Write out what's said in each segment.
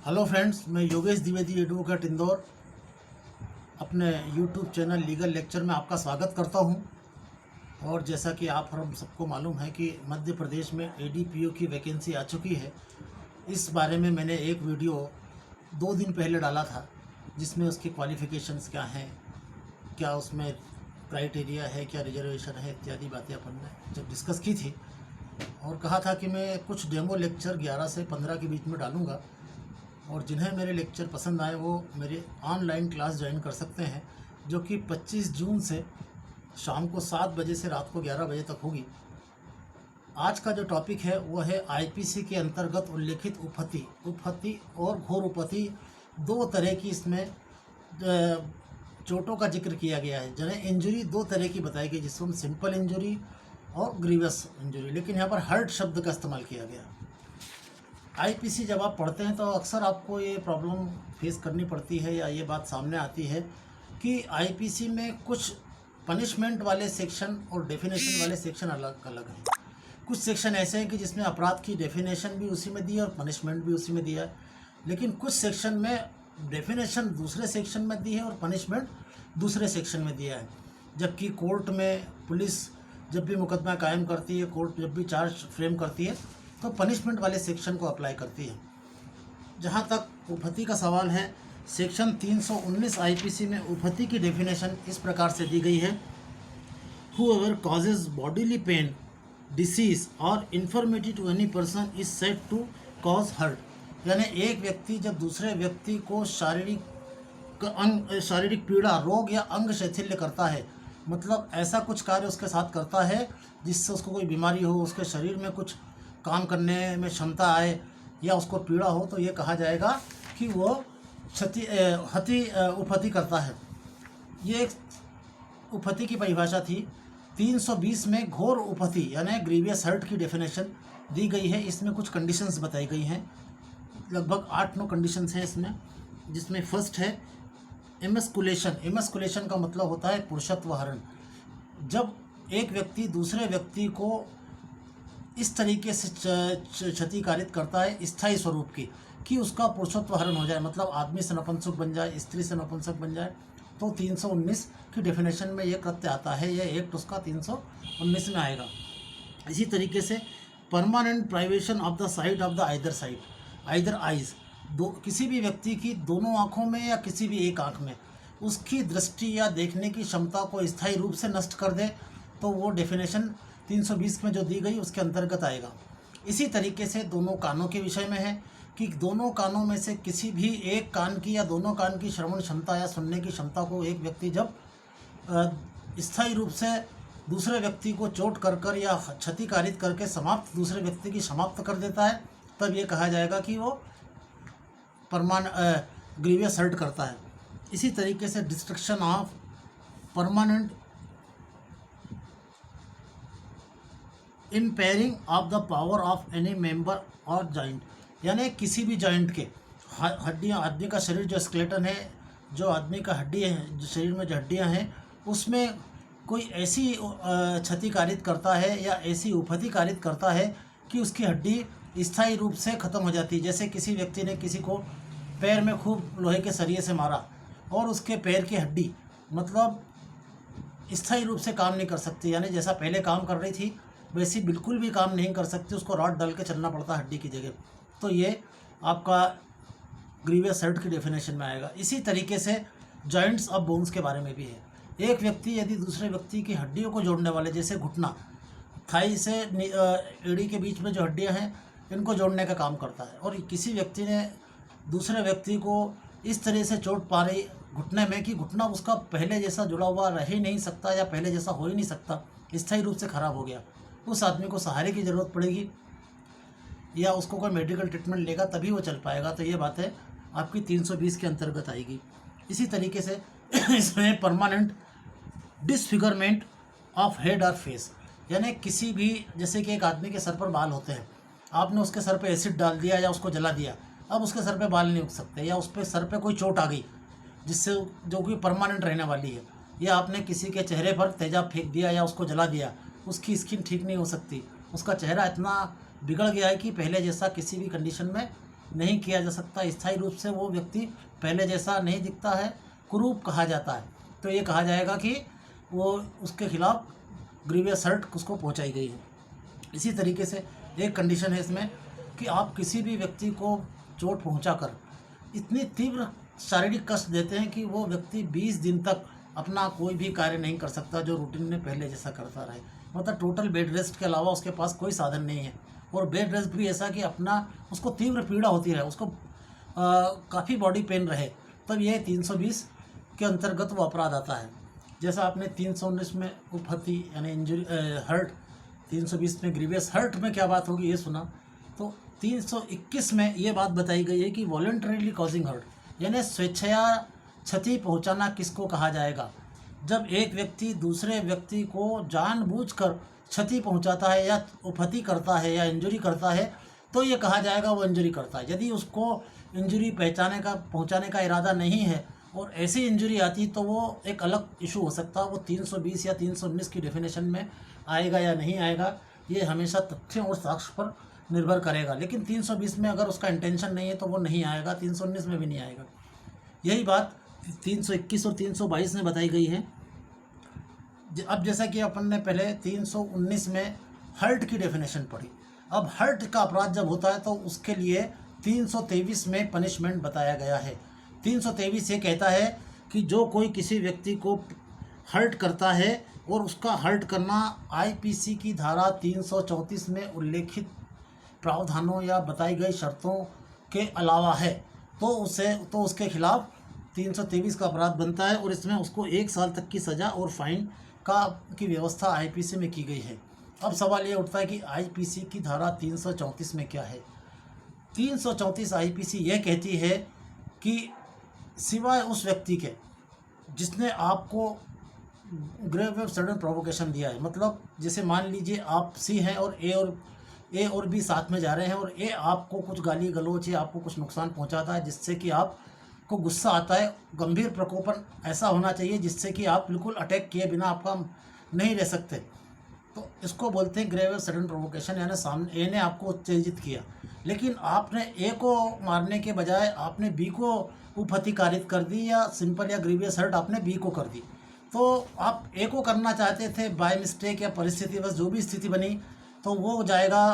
Hello friends, मैं Yogesh Dwivedi advocate Indore अपने YouTube channel legal lecture में आपका स्वागत करता हूं। और जैसा कि आप हम सबको मालूम है कि मध्य प्रदेश में एडीपीओ की वैकेंसी आ चुकी है। इस बारे में मैंने एक वीडियो 2 दिन पहले डाला था, जिसमें उसकी क्वालिफ़िकेशंस क्या हैं, क्या उसमें क्राइटेरिया है, क्या रिजर्वेशन है, इत्यादि बातें अपन ने जब डिस्कस की थी। और कहा था कि मैं कुछ डेमो लेक्चर 11 से 15 के बीच में डालूँगा, और जिन्हें मेरे लेक्चर पसंद आए वो मेरे ऑनलाइन क्लास ज्वाइन कर सकते हैं, जो कि 25 जून से शाम को 7 बजे से रात को 11 बजे तक होगी। आज का जो टॉपिक है वह है आईपीसी के अंतर्गत उल्लेखित उपहति और घोर उपहति। 2 तरह की इसमें चोटों का जिक्र किया गया है। जिन्हें इंजरी 2 तरह की बताई गई, जिसमें सिंपल इंजरी और ग्रीवियस इंजरी, लेकिन यहाँ पर हर्ट शब्द का इस्तेमाल किया गया। आईपीसी जब आप पढ़ते हैं तो अक्सर आपको ये प्रॉब्लम फेस करनी पड़ती है, या ये बात सामने आती है कि आईपीसी में कुछ पनिशमेंट वाले सेक्शन और डेफिनेशन वाले सेक्शन अलग अलग हैं। कुछ सेक्शन ऐसे हैं कि जिसमें अपराध की डेफिनेशन भी उसी में दी है और पनिशमेंट भी उसी में दिया है, लेकिन कुछ सेक्शन में डेफिनेशन दूसरे सेक्शन में दी है और पनिशमेंट दूसरे सेक्शन में दिया है। जबकि कोर्ट में पुलिस जब भी मुकदमा कायम करती है, कोर्ट जब भी चार्ज फ्रेम करती है, तो पनिशमेंट वाले सेक्शन को अप्लाई करती है। जहाँ तक उपहति का सवाल है, सेक्शन 319 आईपीसी में उपहति की डेफिनेशन इस प्रकार से दी गई है: Whoever causes bodily pain, disease और infirmity to any person is said to cause hurt। यानी एक व्यक्ति जब दूसरे व्यक्ति को शारीरिक पीड़ा, रोग या अंग शैथिल्य करता है, मतलब ऐसा कुछ कार्य उसके साथ करता है जिससे उसको कोई बीमारी हो, उसके शरीर में कुछ काम करने में क्षमता आए या उसको पीड़ा हो, तो ये कहा जाएगा कि वो उपहति करता है। ये एक उपहति की परिभाषा थी। 320 में घोर उपहति यानी ग्रीवियस हर्ट की डेफिनेशन दी गई है। इसमें कुछ कंडीशंस बताई गई हैं, लगभग 8-9 कंडीशंस हैं इसमें, जिसमें फर्स्ट है एमस्कुलेशन। एमस्कुलेशन का मतलब होता है पुरुषत्व हरण। जब एक व्यक्ति दूसरे व्यक्ति को इस तरीके से क्षति कारित करता है स्थायी स्वरूप की, कि उसका पुरुषत्व हरण हो जाए, मतलब आदमी से नपुंसक बन जाए, स्त्री से नपुंसक बन जाए, तो 319 की डेफिनेशन में ये कृत्य आता है। ये एक्ट उसका 319 में आएगा। इसी तरीके से permanent privation of the site of the either eyes, किसी भी व्यक्ति की दोनों आँखों में या किसी भी एक आँख में उसकी दृष्टि या देखने की क्षमता को स्थायी रूप से नष्ट कर दे, तो वो डेफिनेशन 320 में जो दी गई उसके अंतर्गत आएगा। इसी तरीके से दोनों कानों के विषय में है कि दोनों कानों में से किसी भी एक कान की या दोनों कान की श्रवण क्षमता या सुनने की क्षमता को एक व्यक्ति जब स्थायी रूप से दूसरे व्यक्ति को चोट कर या क्षति कारित करके दूसरे व्यक्ति की समाप्त कर देता है, तब ये कहा जाएगा कि वो ग्रीवियस हर्ट करता है। इसी तरीके से destruction of permanent impairing of the power of any member or joint, यानी किसी भी जॉइंट के हड्डियाँ, आदमी का शरीर जो स्केलेटन है, जो आदमी का हड्डी है, जो शरीर में जो हड्डियाँ हैं, उसमें कोई ऐसी क्षति कारित करता है या ऐसी उपहति कारित करता है कि उसकी हड्डी स्थायी रूप से ख़त्म हो जाती है। जैसे किसी व्यक्ति ने किसी को पैर में खूब लोहे के सरिये से मारा और उसके पैर की हड्डी मतलब स्थायी रूप से काम नहीं कर सकती, यानी जैसा पहले काम कर रही थी वैसी बिल्कुल भी काम नहीं कर सकती, उसको रॉड डाल के चलना पड़ता हड्डी की जगह, तो ये आपका ग्रीवियस हर्ट की डेफिनेशन में आएगा। इसी तरीके से जॉइंट्स ऑफ बोन्स के बारे में भी है। एक व्यक्ति यदि दूसरे व्यक्ति की हड्डियों को जोड़ने वाले, जैसे घुटना, थाई से एड़ी के बीच में जो हड्डियां हैं, इनको जोड़ने का काम करता है, और किसी व्यक्ति ने दूसरे व्यक्ति को इस तरह से चोट पा रही घुटने में कि घुटना उसका पहले जैसा जुड़ा हुआ रह ही नहीं सकता या पहले जैसा हो ही नहीं सकता, स्थायी रूप से ख़राब हो गया, उस आदमी को सहारे की ज़रूरत पड़ेगी या उसको कोई मेडिकल ट्रीटमेंट लेगा तभी वो चल पाएगा। तो ये बातें आपकी 320 के अंतर्गत आएगी। इसी तरीके से इसमें परमानेंट डिसफिगरमेंट ऑफ हेड और फेस, यानी किसी भी, जैसे कि एक आदमी के सर पर बाल होते हैं, आपने उसके सर पे एसिड डाल दिया या उसको जला दिया, अब उसके सर पे बाल नहीं उग सकते, या उस पर सर पे कोई चोट आ गई जिससे जो कि परमानेंट रहने वाली है, या आपने किसी के चेहरे पर तेजाब फेंक दिया या उसको जला दिया, उसकी स्किन ठीक नहीं हो सकती, उसका चेहरा इतना बिगड़ गया है कि पहले जैसा किसी भी कंडीशन में नहीं किया जा सकता। स्थायी रूप से वो व्यक्ति पहले जैसा नहीं दिखता है, कुरूप कहा जाता है, तो ये कहा जाएगा कि वो उसके खिलाफ ग्रीवियस हर्ट उसको पहुंचाई गई है। इसी तरीके से एक कंडीशन है इसमें कि आप किसी भी व्यक्ति को चोट पहुंचाकर इतनी तीव्र शारीरिक कष्ट देते हैं कि वो व्यक्ति 20 दिन तक अपना कोई भी कार्य नहीं कर सकता जो रूटीन में पहले जैसा करता रहे। मतलब टोटल बेड रेस्ट के अलावा उसके पास कोई साधन नहीं है। और बेड रेस्ट भी ऐसा कि अपना उसको तीव्र पीड़ा होती रहे, उसको काफ़ी बॉडी पेन रहे, तब ये 320 के अंतर्गत वो अपराध आता है। जैसा आपने 319 में उपहति यानी इंजरी हर्ट, 320 में ग्रीवियस हर्ट में क्या बात होगी ये सुना, तो 321 में ये बात बताई गई है कि वॉलंटरीली कॉजिंग हर्ट यानी स्वेच्छया क्षति पहुंचाना किसको कहा जाएगा। जब एक व्यक्ति दूसरे व्यक्ति को जानबूझकर क्षति पहुंचाता है या उपहति करता है या इंजरी करता है तो ये कहा जाएगा वो इंजरी करता है। यदि उसको इंजरी पहुंचाने का इरादा नहीं है और ऐसी इंजरी आती तो वो एक अलग इशू हो सकता है, वो 320 या 319 की डेफिनेशन में आएगा या नहीं आएगा, ये हमेशा तथ्यों और साक्ष्य पर निर्भर करेगा। लेकिन 320 में अगर उसका इंटेंशन नहीं है तो वो नहीं आएगा, 319 में भी नहीं आएगा। यही बात 321 और 322 में बताई गई है। अब जैसा कि अपन ने पहले 319 में हर्ट की डेफिनेशन पढ़ी, अब हर्ट का अपराध जब होता है तो उसके लिए 323 में पनिशमेंट बताया गया है। 323 ये कहता है कि जो कोई किसी व्यक्ति को हर्ट करता है और उसका हर्ट करना आईपीसी की धारा 334 में उल्लेखित प्रावधानों या बताई गई शर्तों के अलावा है तो उसके खिलाफ 323 का अपराध बनता है और इसमें उसको 1 साल तक की सज़ा और फाइन की व्यवस्था आईपीसी में की गई है। अब सवाल ये उठता है कि आईपीसी की धारा 334 में क्या है। 334 आईपीसी यह कहती है कि सिवाय उस व्यक्ति के जिसने आपको ग्रेव सडन प्रोवोकेशन दिया है, मतलब जैसे मान लीजिए आप सी हैं और ए और बी साथ में जा रहे हैं और ए आपको कुछ गाली गलौज या आपको कुछ नुकसान पहुंचाता है जिससे कि आपको गुस्सा आता है, गंभीर प्रकोपन ऐसा होना चाहिए जिससे कि आप बिल्कुल अटैक किए बिना आपका नहीं रह सकते, तो इसको बोलते हैं ग्रेव सडन प्रोवोकेशन। यानी सामने ए ने आपको उत्तेजित किया लेकिन आपने ए को मारने के बजाय आपने बी को उपहति कारित कर दी या सिंपल या ग्रीवियस हर्ट आपने बी को कर दी, तो आप ए को करना चाहते थे बाय मिस्टेक या परिस्थिति बस जो भी स्थिति बनी तो वो हो जाएगा,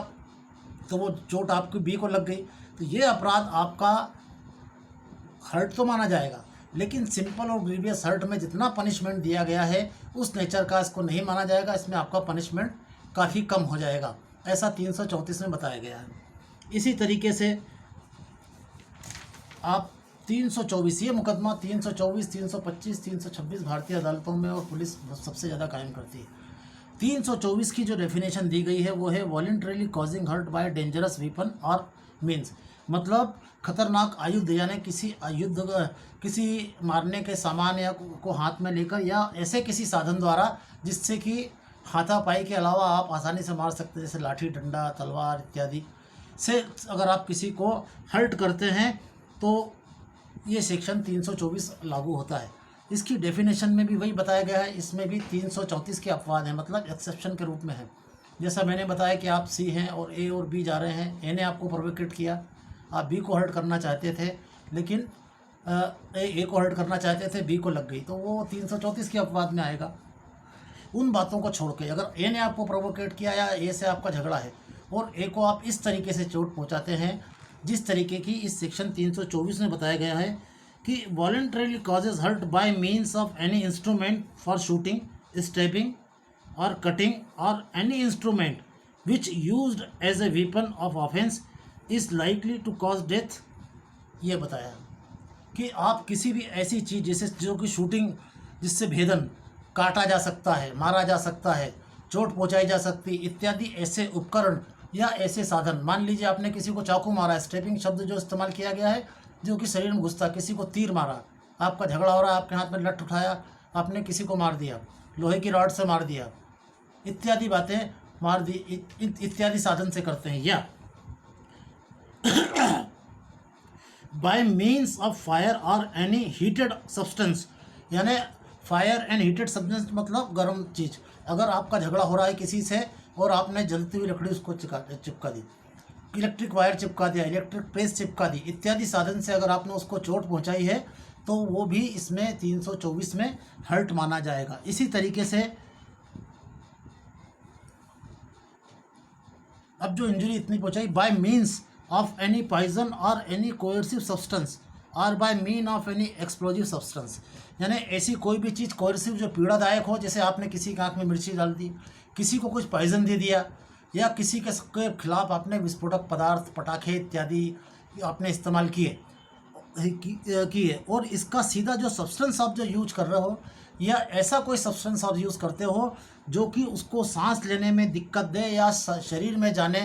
तो वो चोट आपकी बी को लग गई तो ये अपराध आपका हर्ट तो माना जाएगा, लेकिन सिंपल और ग्रीवियस हर्ट में जितना पनिशमेंट दिया गया है उस नेचर का इसको नहीं माना जाएगा, इसमें आपका पनिशमेंट काफ़ी कम हो जाएगा, ऐसा 334 में बताया गया है। इसी तरीके से आप 324 ये मुकदमा 324, 325, 326 भारतीय अदालतों में और पुलिस सबसे ज़्यादा कायम करती है। 324 की जो डेफिनेशन दी गई है वो है voluntarily causing hurt by dangerous weapon और मीन्स, मतलब खतरनाक आयुध यानी किसी मारने के सामान या को हाथ में लेकर या ऐसे किसी साधन द्वारा जिससे कि हाथापाई के अलावा आप आसानी से मार सकते हैं, जैसे लाठी डंडा तलवार इत्यादि से अगर आप किसी को हर्ट करते हैं तो ये सेक्शन 324 लागू होता है। इसकी डेफिनेशन में भी वही बताया गया है, इसमें भी 334 के अपवाद हैं, मतलब एक्सेप्शन के रूप में है। जैसा मैंने बताया कि आप सी हैं और ए और बी जा रहे हैं, ए ने आपको प्रोवोकेट किया, आप बी को हर्ट करना चाहते थे लेकिन ए को हर्ट करना चाहते थे, बी को लग गई, तो वो 334 के अपवाद में आएगा। उन बातों को छोड़ के अगर ए ने आपको प्रोवोकेट किया या ए से आपका झगड़ा है और ए को आप इस तरीके से चोट पहुंचाते हैं जिस तरीके की इस सेक्शन 324 में बताया गया है कि voluntarily causes hurt by means of any instrument for shooting, stabbing और कटिंग और any instrument which used as a weapon of offence is likely to cause death. ये बताया कि आप किसी भी ऐसी चीज़ जैसे जो कि शूटिंग जिससे भेदन काटा जा सकता है, मारा जा सकता है, चोट पहुंचाई जा सकती इत्यादि ऐसे उपकरण या ऐसे साधन, मान लीजिए आपने किसी को चाकू मारा, स्टैबिंग शब्द जो इस्तेमाल किया गया है जो कि शरीर में घुसता, किसी को तीर मारा, आपका झगड़ा हो रहा है, आपके हाथ में लठ उठाया, आपने किसी को मार दिया, लोहे की रॉड से मार दिया, इत्यादि बातें मार दी इत्यादि साधन से करते हैं। या बाय मीन्स ऑफ फायर और एनी हीटेड सब्सटेंस, यानी फायर एंड हीटेड सब्सटेंस मतलब गर्म चीज़, अगर आपका झगड़ा हो रहा है किसी से और आपने जलती हुई लकड़ी उसको चिपका दी, इलेक्ट्रिक वायर चिपका दिया, इलेक्ट्रिक प्रेस चिपका दी इत्यादि साधन से अगर आपने उसको चोट पहुंचाई है तो वो भी इसमें 324 में हर्ट माना जाएगा। इसी तरीके से अब जो इंजरी इतनी पहुंचाई, by means of any poison और एनी कोयर्सिव सब्सटेंस और by mean of any explosive substance, यानी ऐसी कोई भी चीज़ कोयर्सिव जो पीड़ादायक हो, जैसे आपने किसी के आँख में मिर्ची डाल दी, किसी को कुछ पॉइजन दे दिया, या किसी के खिलाफ आपने विस्फोटक पदार्थ पटाखे इत्यादि आपने इस्तेमाल किए और इसका सीधा जो सब्सटेंस आप जो यूज कर रहे हो या ऐसा कोई सब्सटेंस आप यूज़ करते हो जो कि उसको सांस लेने में दिक्कत दे या शरीर में जाने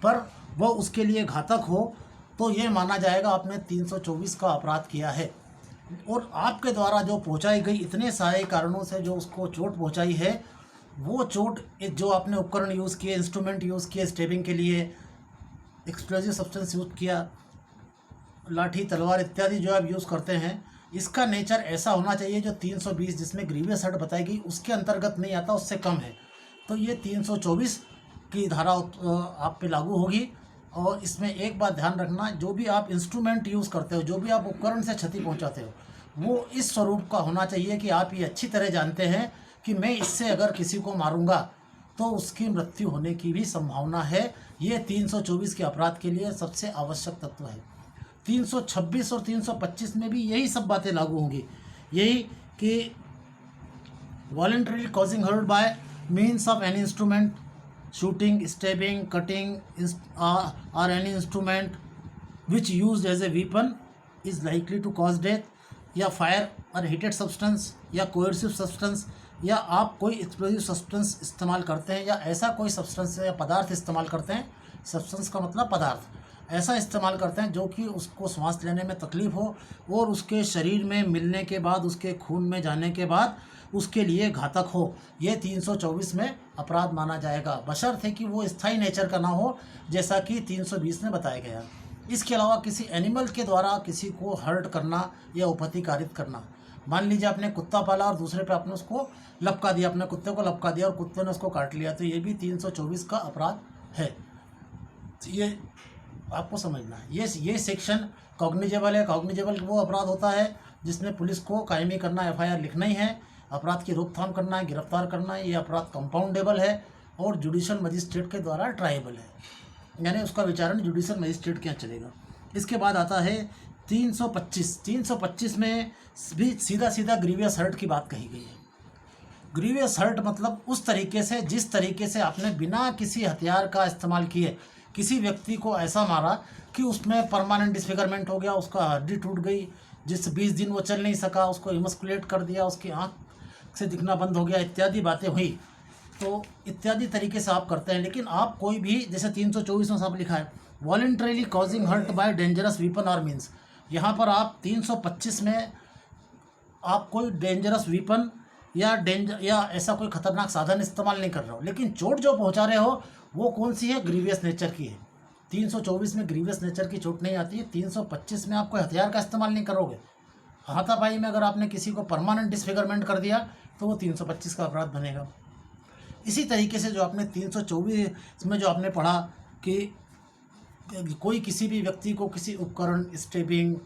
पर वह उसके लिए घातक हो, तो ये माना जाएगा आपने 324 का अपराध किया है। और आपके द्वारा जो पहुंचाई गई इतने सारे कारणों से जो उसको चोट पहुंचाई है, वो चोट जो आपने उपकरण यूज़ किए, इंस्ट्रूमेंट यूज़ किए स्टेबिंग के लिए, एक्सप्लोजिव सब्सटेंस यूज़ किया, लाठी तलवार इत्यादि जो आप यूज़ करते हैं, इसका नेचर ऐसा होना चाहिए जो 320 जिसमें ग्रीवियस हर्ट बताई गई उसके अंतर्गत नहीं आता, उससे कम है। तो ये 324 की धारा आप पे लागू होगी। और इसमें एक बात ध्यान रखना, जो भी आप इंस्ट्रूमेंट यूज़ करते हो, जो भी आप उपकरण से क्षति पहुंचाते हो, वो इस स्वरूप का होना चाहिए कि आप ये अच्छी तरह जानते हैं कि मैं इससे अगर किसी को मारूंगा तो उसकी मृत्यु होने की भी संभावना है। ये 324 के अपराध के लिए सबसे आवश्यक तत्व है। 326 और 325 में भी यही सब बातें लागू होंगी, यही कि voluntary causing hurt by means of any instrument, shooting, stabbing, cutting और any instrument which used as a weapon is likely to cause death, या फायर और हीटेड सब्सटेंस या कोयर्सिव सब्सटेंस, या आप कोई एक्सप्लोजिव सब्सटेंस इस्तेमाल करते हैं या ऐसा कोई सब्सटेंस या पदार्थ इस्तेमाल करते हैं, सब्सटेंस का मतलब पदार्थ, ऐसा इस्तेमाल करते हैं जो कि उसको सांस लेने में तकलीफ़ हो और उसके शरीर में मिलने के बाद, उसके खून में जाने के बाद उसके लिए घातक हो, ये 324 में अपराध माना जाएगा, बशर्ते कि वो स्थायी नेचर का ना हो, जैसा कि 320 में बताया गया। इसके अलावा किसी एनिमल के द्वारा किसी को हर्ट करना या उपहतिकारित करना, मान लीजिए आपने कुत्ता पाला और दूसरे पे आपने उसको लपका दिया, अपने कुत्ते को लपका दिया और कुत्ते ने उसको काट लिया, तो ये भी 324 का अपराध है। ये आपको समझना है। ये सेक्शन कॉग्निजेबल है। कॉग्निजेबल वो अपराध होता है जिसमें पुलिस को कायमी करना, एफआईआर लिखना ही है, अपराध की रोकथाम करना है, गिरफ्तार करना है। ये अपराध कंपाउंडेबल है और जुडिशल मजिस्ट्रेट के द्वारा ट्राइबल है, यानी उसका विचारण जुडिशल मजिस्ट्रेट के यहाँ चलेगा। इसके बाद आता है 325। 325 में भी सीधा सीधा ग्रीवियस हर्ट की बात कही गई है। ग्रीवियस हर्ट मतलब उस तरीके से, जिस तरीके से आपने बिना किसी हथियार का इस्तेमाल किए किसी व्यक्ति को ऐसा मारा कि उसमें परमानेंट डिसफिगरमेंट हो गया, उसका हड्डी टूट गई, जिस 20 दिन वो चल नहीं सका, उसको इमस्कुलेट कर दिया, उसकी आँख से दिखना बंद हो गया, इत्यादि बातें हुई, तो इत्यादि तरीके से आप करते हैं। लेकिन आप कोई भी, जैसे 324 में सब लिखा है voluntarily causing hurt by dangerous weapon और मीन्स, यहाँ पर आप 325 में आप कोई डेंजरस वीपन या ऐसा कोई खतरनाक साधन इस्तेमाल नहीं कर रहे हो, लेकिन चोट जो पहुंचा रहे हो वो कौन सी है, ग्रीवियस नेचर की है। 324 में ग्रीवियस नेचर की चोट नहीं आती है। 325 में आप कोई हथियार का इस्तेमाल नहीं करोगे। हाथापाई में अगर आपने किसी को परमानेंट डिसफिगरमेंट कर दिया तो वो 325 का अपराध बनेगा। इसी तरीके से जो आपने 324 में जो आपने पढ़ा कि कोई किसी भी व्यक्ति को किसी उपकरण, स्टेबिंग,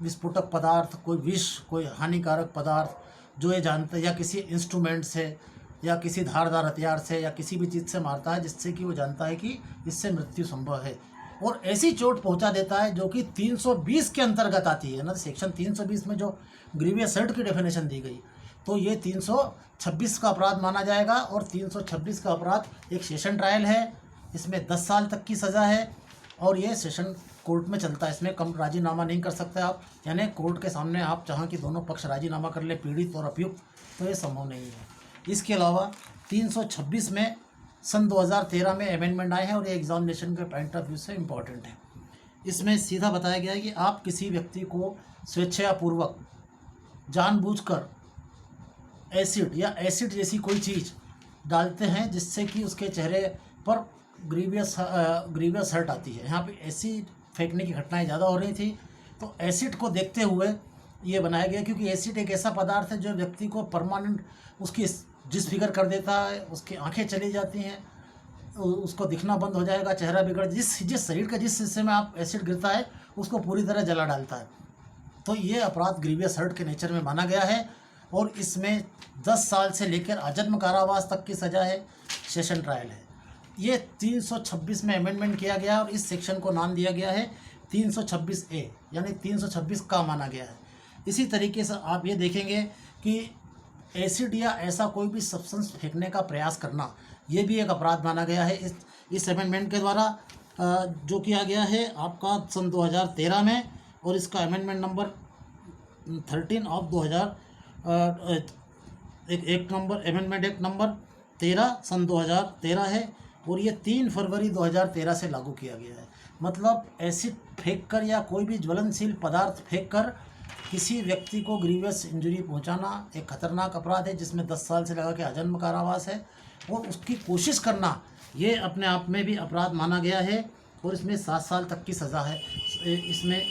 विस्फोटक पदार्थ, कोई विष, कोई हानिकारक पदार्थ जो ये जानता है, या किसी इंस्ट्रूमेंट से या किसी धारदार हथियार से या किसी भी चीज़ से मारता है जिससे कि वो जानता है कि इससे मृत्यु संभव है, और ऐसी चोट पहुंचा देता है जो कि 320 के अंतर्गत आती है ना। सेक्शन 320 में जो ग्रीवियस हर्ट की डेफिनेशन दी गई, तो ये 326 का अपराध माना जाएगा। और 326 का अपराध एक सेशन ट्रायल है, इसमें 10 साल तक की सज़ा है और ये सेशन कोर्ट में चलता है। इसमें कम राजीनामा नहीं कर सकते आप, यानी कोर्ट के सामने आप चाहें कि दोनों पक्ष राजीनामा कर ले, पीड़ित और अभियुक्त, तो ये संभव नहीं है। इसके अलावा 326 में सन 2013 में अमेंडमेंट आए हैं और ये एग्जामिनेशन के पॉइंट ऑफ व्यू से इम्पॉर्टेंट है। इसमें सीधा बताया गया है कि आप किसी व्यक्ति को स्वेच्छापूर्वक जानबूझकर एसिड या एसिड जैसी कोई चीज़ डालते हैं जिससे कि उसके चेहरे पर ग्रीवियस हर्ट आती है। यहाँ पे एसिड फेंकने की घटनाएं ज़्यादा हो रही थी, तो एसिड को देखते हुए ये बनाया गया, क्योंकि एसिड एक ऐसा पदार्थ है जो व्यक्ति को परमानेंट उसकी डिसफिगर कर देता है, उसकी आंखें चली जाती हैं, उसको दिखना बंद हो जाएगा, चेहरा बिगड़, जिस शरीर का जिस हिस्से में आप एसिड गिरता है उसको पूरी तरह जला डालता है। तो ये अपराध ग्रीवियस हर्ट के नेचर में माना गया है और इसमें 10 साल से लेकर आजीवन कारावास तक की सज़ा है, सेशन ट्रायल है। ये 326 में अमेंडमेंट किया गया और इस सेक्शन को नाम दिया गया है 326A, यानी 326 का माना गया है। इसी तरीके से आप ये देखेंगे कि एसिड या ऐसा कोई भी सब्सटेंस फेंकने का प्रयास करना, ये भी एक अपराध माना गया है इस अमेंडमेंट के द्वारा, जो किया गया है आपका सन 2013 में। और इसका अमेंडमेंट नंबर 13 ऑफ 2000 एक नंबर अमेंडमेंट एक्ट नंबर 13 सन 2013 है और ये 3 फरवरी 2013 से लागू किया गया है। मतलब एसिड फेंककर या कोई भी ज्वलनशील पदार्थ फेंककर किसी व्यक्ति को ग्रीवियस इंजरी पहुंचाना एक खतरनाक अपराध है, जिसमें 10 साल से लगा के आजीवन कारावास है और उसकी कोशिश करना ये अपने आप में भी अपराध माना गया है और इसमें 7 साल तक की सज़ा है। इसमें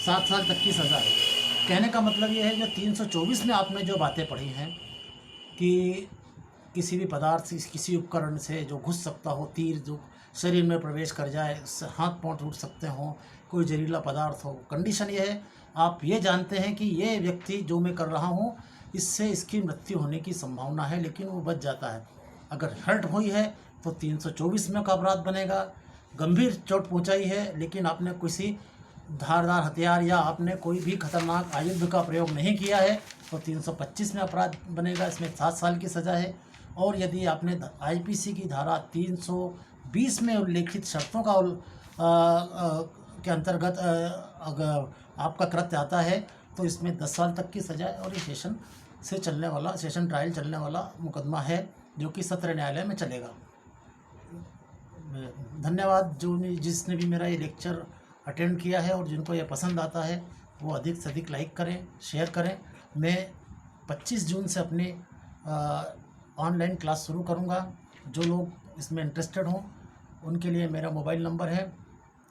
7 साल तक की सज़ा है। कहने का मतलब ये है, जो 324 में आपने जो बातें पढ़ी हैं कि किसी भी पदार्थ से, किसी उपकरण से जो घुस सकता हो, तीर जो शरीर में प्रवेश कर जाए, हाथ पांव टूट सकते हों, कोई जहरीला पदार्थ हो, कंडीशन ये है आप ये जानते हैं कि ये व्यक्ति जो मैं कर रहा हूँ इससे इसकी मृत्यु होने की संभावना है, लेकिन वो बच जाता है। अगर हर्ट हुई है तो 324 में का अपराध बनेगा। गंभीर चोट पहुँचाई है लेकिन आपने किसी धारदार हथियार या आपने कोई भी खतरनाक आयुध का प्रयोग नहीं किया है तो 325 में अपराध बनेगा, इसमें 7 साल की सज़ा है। और यदि आपने आईपीसी की धारा 320 में उल्लेखित शर्तों का के अंतर्गत अगर आपका कृत्य आता है तो इसमें 10 साल तक की सज़ा है और ये सेशन ट्रायल चलने वाला मुकदमा है जो कि सत्र न्यायालय में चलेगा। धन्यवाद जिसने भी मेरा ये लेक्चर अटेंड किया है और जिनको ये पसंद आता है वो अधिक से अधिक लाइक करें, शेयर करें। मैं 25 जून से अपनी ऑनलाइन क्लास शुरू करूँगा। जो लोग इसमें इंटरेस्टेड हों उनके लिए मेरा मोबाइल नंबर है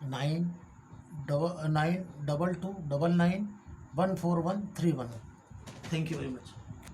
9229914131। Thank you very much.